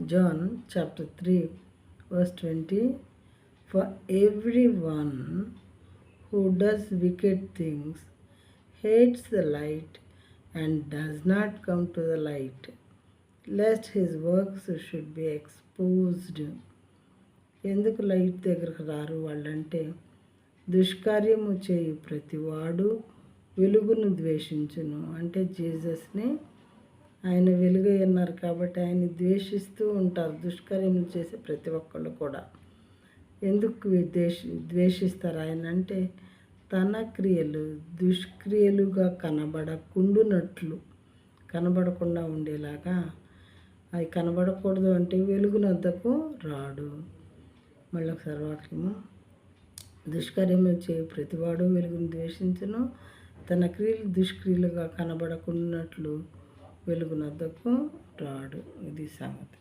John chapter 3, verse 20. For everyone who does wicked things hates the light and does not come to the light, lest his works should be exposed. ఎందుకు light దగ్గరకు రారు వాళ్ళంటే, దుష్కార్యము చేయు ప్రతివాడు వెలుగును ద్వేషించును. అంటే జీసస్ని ఆయన వెలుగై ఉన్నారు కాబట్టి ఆయన్ని ద్వేషిస్తూ ఉంటారు దుష్కార్యములు చేసే ప్రతి ఒక్కళ్ళు కూడా. ఎందుకు ద్వేషిస్తారు ఆయన అంటే, తన క్రియలు దుష్క్రియలుగా కనబడకుండా ఉండేలాగా, అవి కనబడకూడదు అంటే వెలుగునొద్దకు రాడు. మళ్ళీ ఒకసారి వాక్యము, దుష్కార్యములు చేయు ప్రతివాడు వెలుగును ద్వేషించును, తన క్రియలు దుష్క్రియలుగా కనబడకున్నట్లు వెలుగునొద్దకు రాడు. ఇది సంగతి.